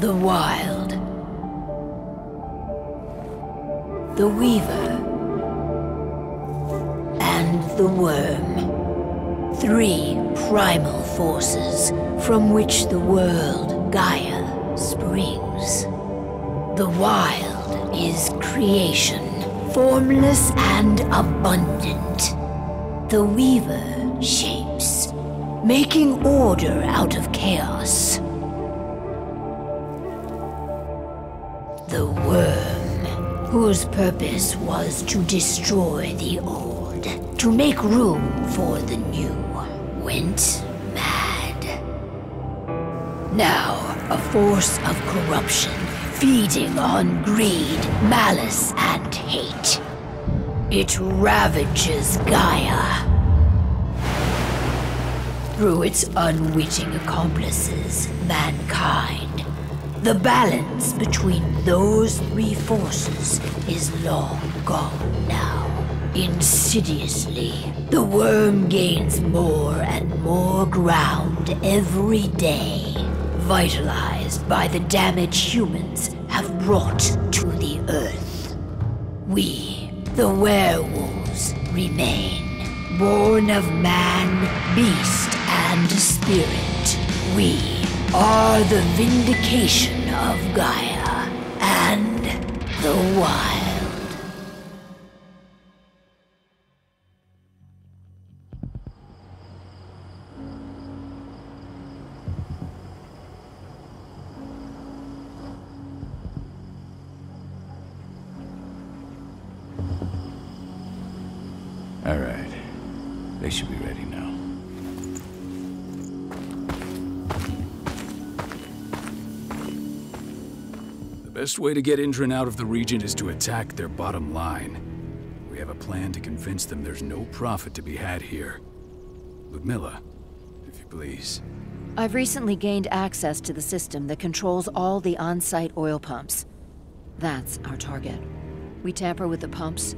The Wild. The Weaver. And the Worm. 3 primal forces from which the world, Gaia, springs. The Wild is creation, formless and abundant. The Weaver shapes, making order out of chaos. The Worm, whose purpose was to destroy the old, to make room for the new, went mad. Now, a force of corruption, feeding on greed, malice, and hate. It ravages Gaia. Through its unwitting accomplices, mankind, the balance between those 3 forces is long gone now. Insidiously, the Worm gains more and more ground every day, vitalized by the damage humans have brought to the Earth. We, the werewolves, remain, born of man, beast, and spirit. We are the vindication of Gaia and the Wild. All right. They should be ready now. The best way to get Indran out of the region is to attack their bottom line. We have a plan to convince them there's no profit to be had here. Ludmilla, if you please. I've recently gained access to the system that controls all the on-site oil pumps. That's our target. We tamper with the pumps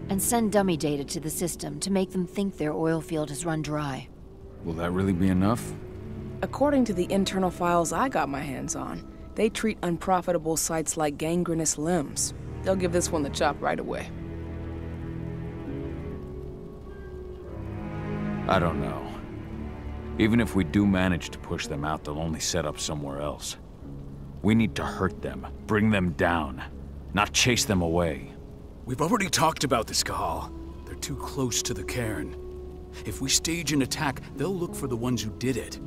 and send dummy data to the system to make them think their oil field has run dry. Will that really be enough? According to the internal files I got my hands on, they treat unprofitable sites like gangrenous limbs. They'll give this one the chop right away. I don't know. Even if we do manage to push them out, they'll only set up somewhere else. We need to hurt them, bring them down, not chase them away. We've already talked about this, Cahal. They're too close to the cairn. If we stage an attack, they'll look for the ones who did it.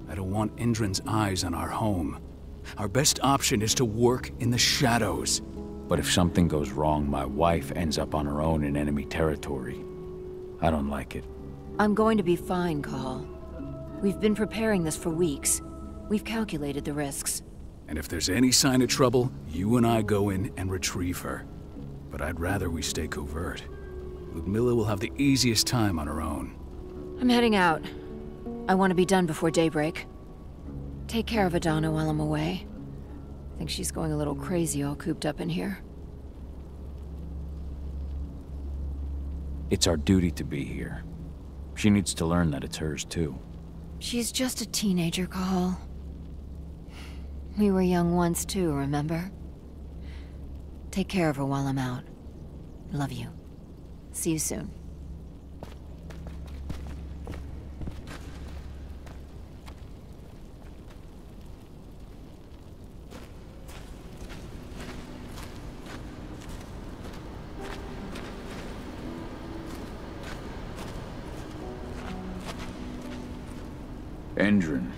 I don't want Indran's eyes on our home. Our best option is to work in the shadows. But if something goes wrong, my wife ends up on her own in enemy territory. I don't like it. I'm going to be fine, Cahal. We've been preparing this for weeks. We've calculated the risks. And if there's any sign of trouble, you and I go in and retrieve her. But I'd rather we stay covert. Ludmilla will have the easiest time on her own. I'm heading out. I want to be done before daybreak. Take care of Adana while I'm away. I think she's going a little crazy all cooped up in here. It's our duty to be here. She needs to learn that it's hers too. She's just a teenager, Cahal. We were young once too, remember? Take care of her while I'm out. Love you. See you soon. Indran.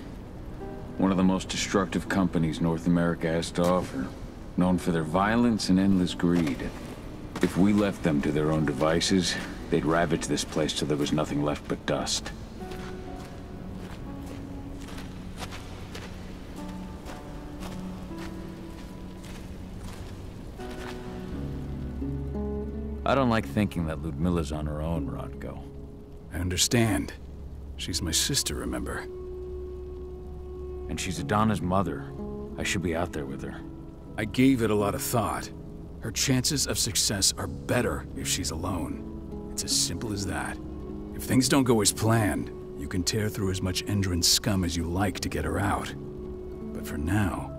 One of the most destructive companies North America has to offer. Known for their violence and endless greed. If we left them to their own devices, they'd ravage this place till there was nothing left but dust. I don't like thinking that Ludmilla's on her own, Rodko. I understand. She's my sister, remember? And she's Adana's mother. I should be out there with her. I gave it a lot of thought. Her chances of success are better if she's alone. It's as simple as that. If things don't go as planned, you can tear through as much Indran scum as you like to get her out. But for now,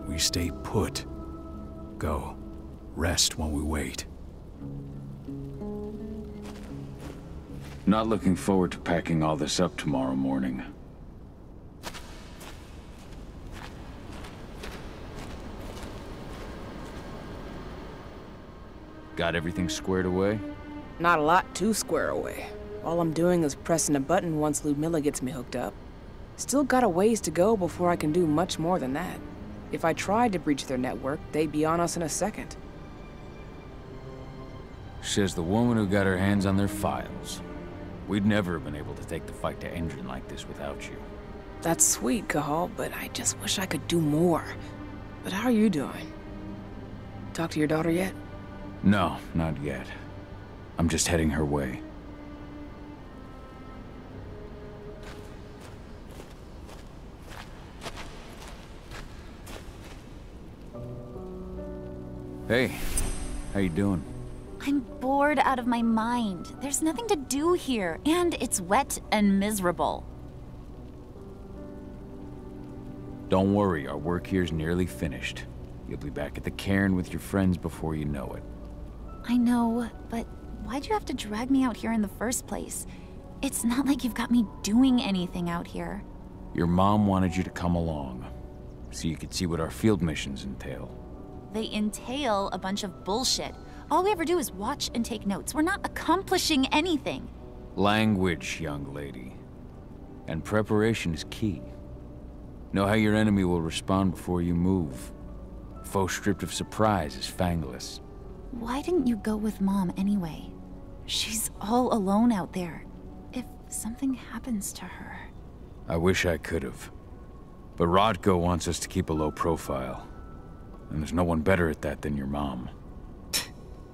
We stay put. Go. Rest while we wait. Not looking forward to packing all this up tomorrow morning. Got everything squared away? Not a lot to square away. All I'm doing is pressing a button once Ludmilla gets me hooked up. Still got a ways to go before I can do much more than that. If I tried to breach their network, they'd be on us in a second. Says the woman who got her hands on their files. We'd never have been able to take the fight to Endron like this without you. That's sweet, Cahal, but I just wish I could do more. But how are you doing? Talk to your daughter yet? No, not yet. I'm just heading her way. Hey, how you doing? I'm bored out of my mind. There's nothing to do here, and it's wet and miserable. Don't worry, our work here's nearly finished. You'll be back at the cairn with your friends before you know it. I know, but why'd you have to drag me out here in the first place? It's not like you've got me doing anything out here. Your mom wanted you to come along, so you could see what our field missions entail. They entail a bunch of bullshit. All we ever do is watch and take notes. We're not accomplishing anything. Language, young lady. And preparation is key. Know how your enemy will respond before you move. Foe stripped of surprise is fangless. Why didn't you go with Mom anyway? She's all alone out there. If something happens to her... I wish I could have. But Rodko wants us to keep a low profile. And there's no one better at that than your mom.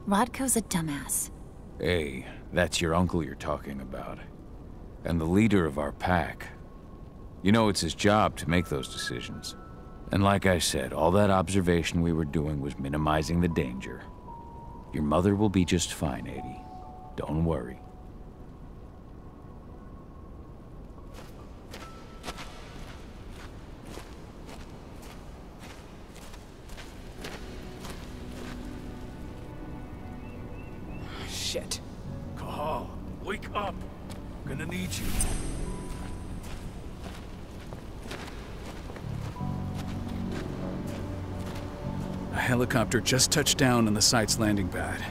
Rodko's a dumbass. Hey, that's your uncle you're talking about. And the leader of our pack. You know it's his job to make those decisions. And like I said, all that observation we were doing was minimizing the danger. Your mother will be just fine, Edie. Don't worry. Shit. Cahal, wake up. I'm gonna need you. A helicopter just touched down on the site's landing pad.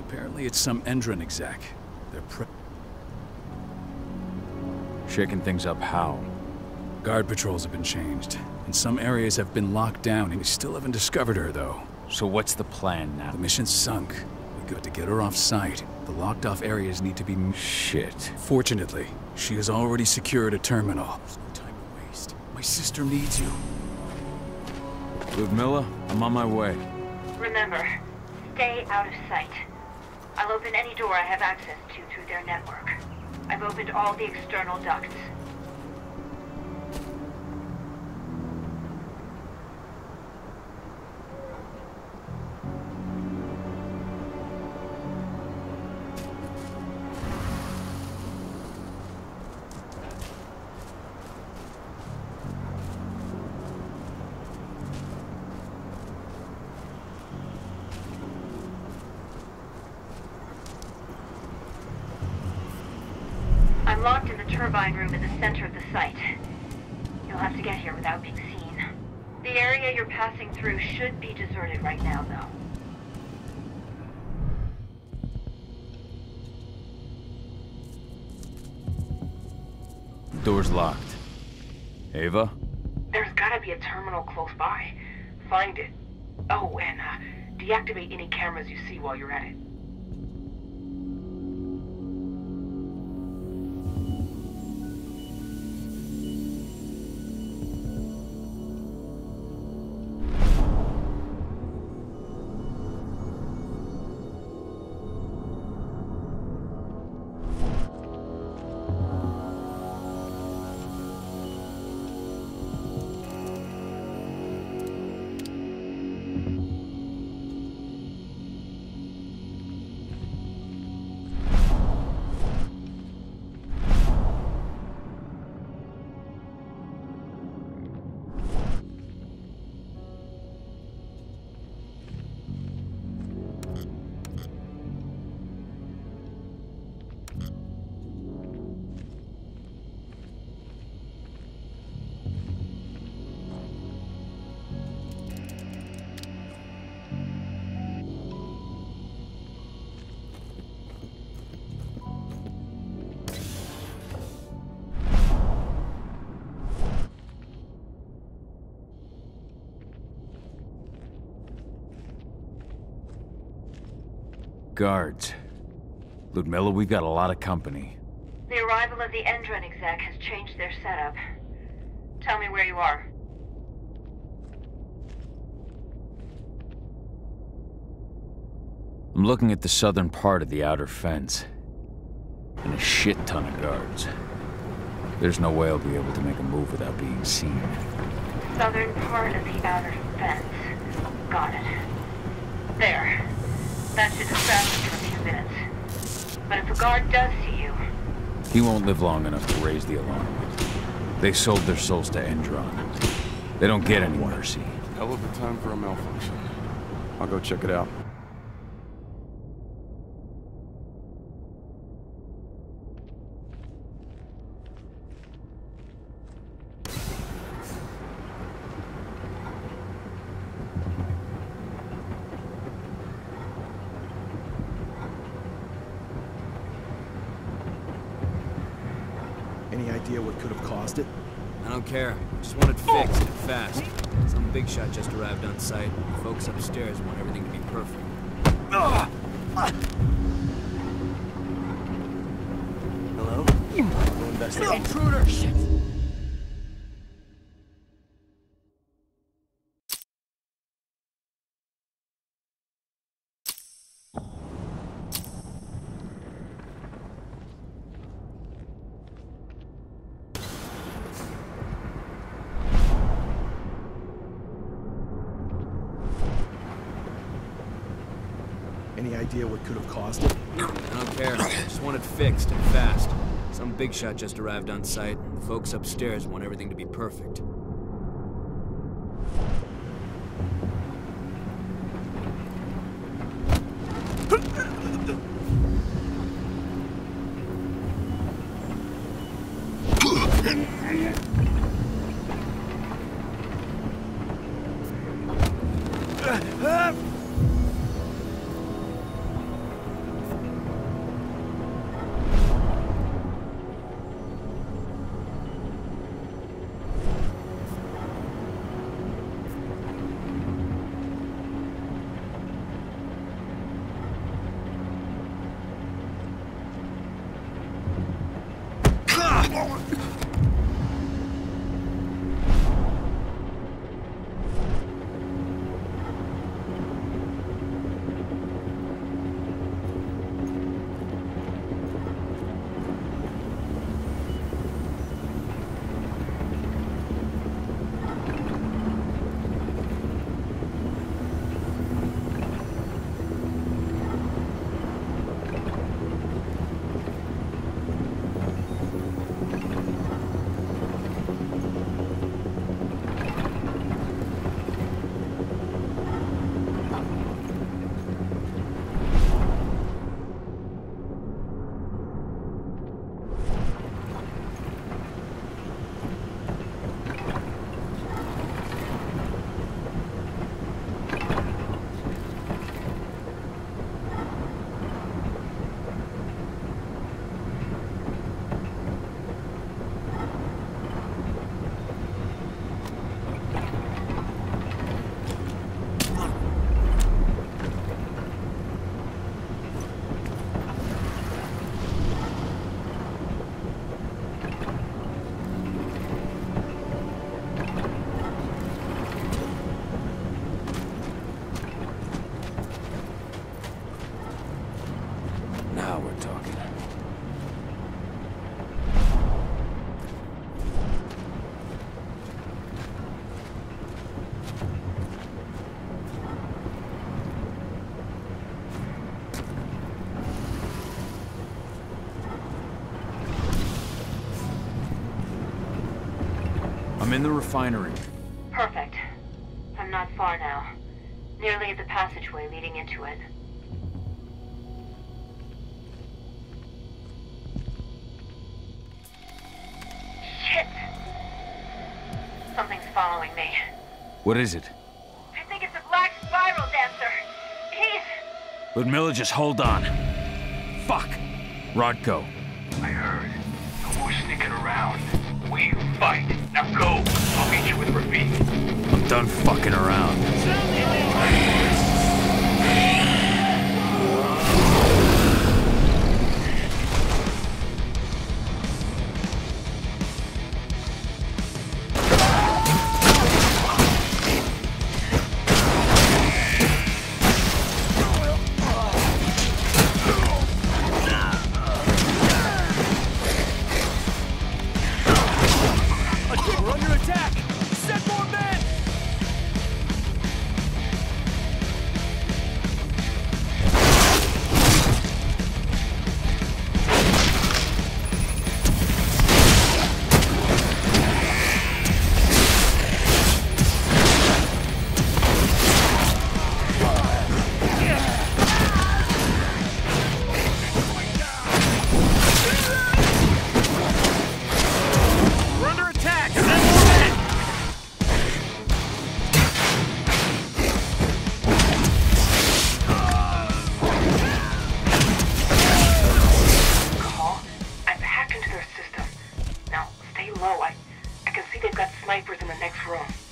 Apparently it's some Endron exec. They're Shaking things up how? Guard patrols have been changed, and some areas have been locked down, and we still haven't discovered her, though. So what's the plan now? The mission's sunk. We got to get her off site. The locked-off areas need to be... Shit. Fortunately, she has already secured a terminal. There's no time to waste. My sister needs you. Ludmilla, I'm on my way. Remember, stay out of sight. I'll open any door I have access to through their network. I've opened all the external ducts. I'm locked in the turbine room in the center of the site. You'll have to get here without being seen. The area you're passing through should be deserted right now, though. Door's locked. Ava? There's gotta be a terminal close by. Find it. Oh, and deactivate any cameras you see while you're at it. Guards. Ludmilla, we've got a lot of company. The arrival of the Endron exec has changed their setup. Tell me where you are. I'm looking at the southern part of the outer fence. And a shit ton of guards. There's no way I'll be able to make a move without being seen. Southern part of the outer fence. Got it. There. That should distract you for a few minutes. But if a guard does see you... He won't live long enough to raise the alarm. They sold their souls to Endron. They don't get any mercy. Hell of a time for a malfunction. I'll go check it out. Any idea what could have caused it? I don't care. Just want it fixed and fast. Some big shot just arrived on site. The folks upstairs want everything to be perfect. Hello? Go investigate. Intruder! Shit! Any idea what could have caused it? I don't care. Just want it fixed and fast. Some big shot just arrived on site. The folks upstairs want everything to be perfect. Now we're talking. I'm in the refinery. Perfect. I'm not far now. Nearly at the passageway leading into it. Shit! Something's following me. What is it? I think it's a black spiral dancer. He's... Ludmilla, just hold on. Fuck! Rodko. I heard. No more sneaking around. We fight. Now go. I'll meet you with Rafik. I'm done fucking around. attack! Send more men! I can see they've got snipers in the next room.